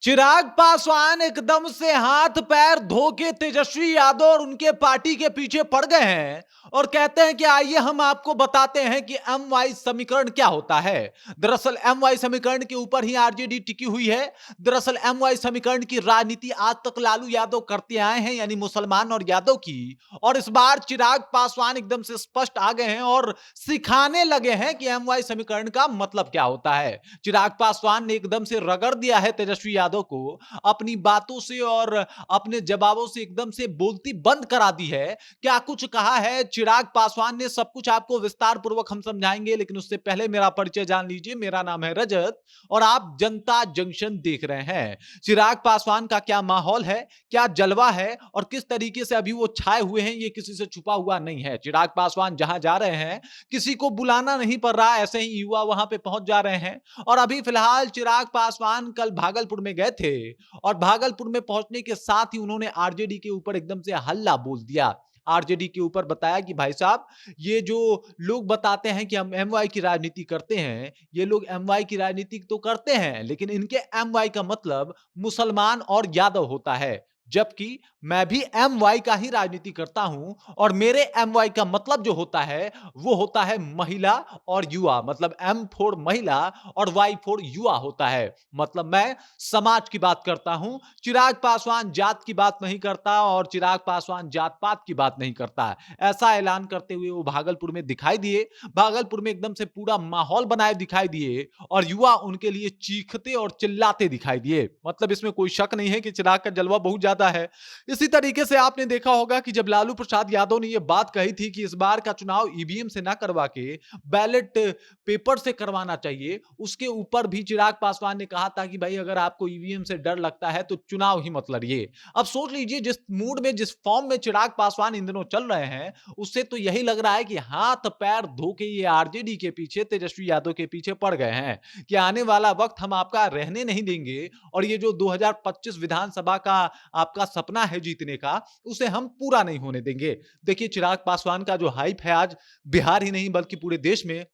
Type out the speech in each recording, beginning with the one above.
चिराग पासवान एकदम से हाथ पैर धो के तेजस्वी यादव और उनके पार्टी के पीछे पड़ गए हैं और कहते हैं कि आइए हम आपको बताते हैं कि एम वाई समीकरण क्या होता है। दरअसल एम वाई समीकरण के ऊपर ही आरजेडी टिकी हुई है। दरअसल एम वाई समीकरण की राजनीति आज तक लालू यादव करते आए हैं, यानी मुसलमान और यादव की। और इस बार चिराग पासवान एकदम से स्पष्ट आ गए हैं और सिखाने लगे हैं कि एम वाई समीकरण का मतलब क्या होता है। चिराग पासवान ने एकदम से रगड़ दिया है तेजस्वी यादव को अपनी बातों से और अपने जवाबों से, एकदम से बोलती बंद करा दी है। क्या कुछ कहा है चिराग पासवान ने, सब कुछ आपको विस्तार पूर्वक हम समझाएंगे, लेकिन उससे पहले मेरा परिचय जान लीजिए। मेरा नाम है रजत और आप जनता जंक्शन देख रहे हैं। चिराग पासवान का क्या माहौल है, क्या जलवा है और किस तरीके से अभी वो छाए हुए हैं, ये किसी से छुपा हुआ नहीं है। चिराग पासवान जहां जा रहे हैं किसी को बुलाना नहीं पड़ रहा, ऐसे ही युवा वहां पे पहुंच जा रहे हैं। और अभी फिलहाल चिराग पासवान कल भागलपुर में गए थे और भागलपुर में पहुंचने के साथ ही उन्होंने आरजेडी के ऊपर एकदम से हल्ला बोल दिया। आरजेडी के ऊपर बताया कि भाई साहब, ये जो लोग बताते हैं कि हम एमवाई की राजनीति करते हैं, ये लोग एमवाई की राजनीति तो करते हैं, लेकिन इनके एमवाई का मतलब मुसलमान और यादव होता है। जबकि मैं भी एमवाई का ही राजनीति करता हूं और मेरे एमवाई का मतलब जो होता है वो होता है महिला और युवा। मतलब एम फॉर महिला और वाई फॉर युवा होता है। मतलब मैं समाज की बात करता हूं। चिराग पासवान जात की बात नहीं करता और चिराग पासवान जात पात की बात नहीं करता। ऐसा ऐलान करते हुए वो भागलपुर में दिखाई दिए। भागलपुर में एकदम से पूरा माहौल बनाए दिखाई दिए और युवा उनके लिए चीखते और चिल्लाते दिखाई दिए। मतलब इसमें कोई शक नहीं है कि चिराग का जलवा बहुत ज्यादा है। इसी तरीके से आपने देखा होगा कि जब लालू प्रसाद यादव ने यह बात कही थी कि इस बार का चुनाव ईवीएम से ना करवा के बैलेट पेपर से करवाना चाहिए, उसके ऊपर भी चिराग पासवान ने कहा था कि भाई अगर आपको ईवीएम से डर लगता है तो चुनाव ही मत लड़िए। अब सोच लीजिए जिस मूड में, जिस फॉर्म में चिराग पासवान इन दिनों चल रहे हैं, उससे तो यही लग रहा है कि हाथ पैर धो के ये आरजेडी के पीछे, तेजस्वी यादव के पीछे पड़ गए हैं कि आने वाला वक्त हम आपका रहने नहीं देंगे और ये जो 2025 विधानसभा का आपका सपना है जीतने का, उसे हम पूरा नहीं होने देंगे। देखिए चिराग पासवान का जो हाइप है आज बिहार ही नहीं बल्कि पूरे देश में,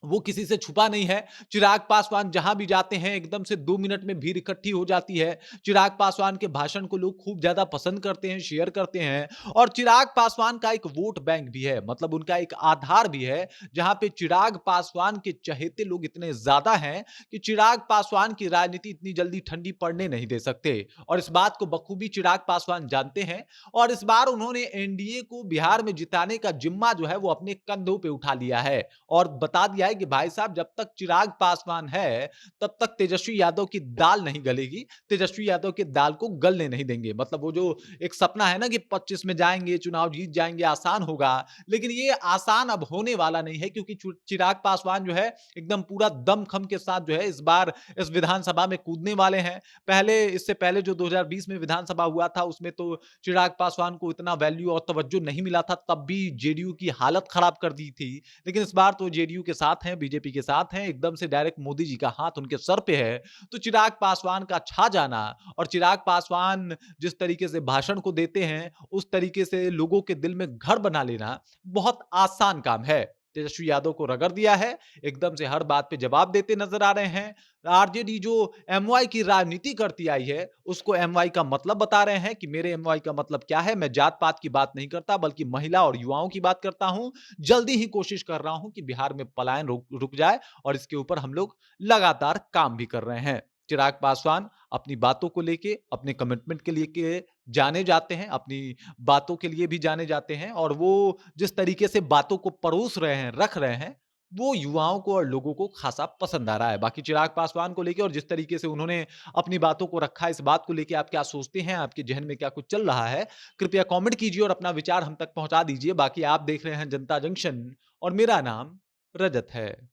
वो किसी से छुपा नहीं है। चिराग पासवान जहां भी जाते हैं एकदम से 2 मिनट में भीड़ इकट्ठी हो जाती है। चिराग पासवान के भाषण को लोग खूब ज्यादा पसंद करते हैं, शेयर करते हैं और चिराग पासवान का एक वोट बैंक भी है, मतलब उनका एक आधार भी है, जहां पे चिराग पासवान के चहेते लोग इतने ज्यादा हैं कि चिराग पासवान की राजनीति इतनी जल्दी ठंडी पड़ने नहीं दे सकते। और इस बात को बखूबी चिराग पासवान जानते हैं और इस बार उन्होंने एनडीए को बिहार में जिताने का जिम्मा जो है वो अपने कंधों पे उठा लिया है और बता दिया है कि भाई साहब जब तक चिराग पासवान है तब तक तेजस्वी यादव की दाल नहीं गलेगी, तेजस्वी यादव की दाल को गलने नहीं देंगे। मतलब वो जो एक सपना है ना कि 25 में जाएंगे, चुनाव जीत जाएंगे, आसान होगा, लेकिन ये आसान अब होने वाला नहीं है क्योंकि चिराग पासवान जो है एकदम पूरा दमखम के साथ जो है इस बार इस विधानसभा में कूदने वाले हैं। पहले, इससे पहले जो 2020 में विधानसभा हुआ था उसमें तो चिराग पासवान को इतना वैल्यू और तवज्जो नहीं मिला था, तब भी जेडीयू की हालत खराब कर दी थी। लेकिन इस बार तो जेडीयू के साथ हैं, बीजेपी के साथ हैं, एकदम से डायरेक्ट मोदी जी का हाथ उनके सर पे है। तो चिराग पासवान का छा जाना और चिराग पासवान जिस तरीके से भाषण को देते हैं उस तरीके से लोगों के दिल में घर बना लेना बहुत आसान काम है। तेजस्वी यादव को रगड़ दिया है, एकदम से हर बात पे जवाब देते नजर आ रहे हैं। आरजेडी जो एमवाई की राजनीति करती आई है उसको एमवाई का मतलब बता रहे हैं कि मेरे एमवाई का मतलब क्या है। मैं जात पात की बात नहीं करता बल्कि महिला और युवाओं की बात करता हूं। जल्दी ही कोशिश कर रहा हूं कि बिहार में पलायन रुक जाए और इसके ऊपर हम लोग लगातार काम भी कर रहे हैं। चिराग पासवान अपनी बातों को लेके, अपने कमिटमेंट के लिए जाने जाते हैं, अपनी बातों के लिए भी जाने जाते हैं और वो जिस तरीके से बातों को परोस रहे हैं, रख रहे हैं, वो युवाओं को और लोगों को खासा पसंद आ रहा है। बाकी चिराग पासवान को लेके और जिस तरीके से उन्होंने अपनी बातों को रखा, इस बात को लेके आप क्या सोचते हैं? आपके ज़हन में क्या कुछ चल रहा है? कृपया कमेंट कीजिए और अपना विचार हम तक पहुंचा दीजिए। बाकी आप देख रहे हैं जनता जंक्शन और मेरा नाम रजत है।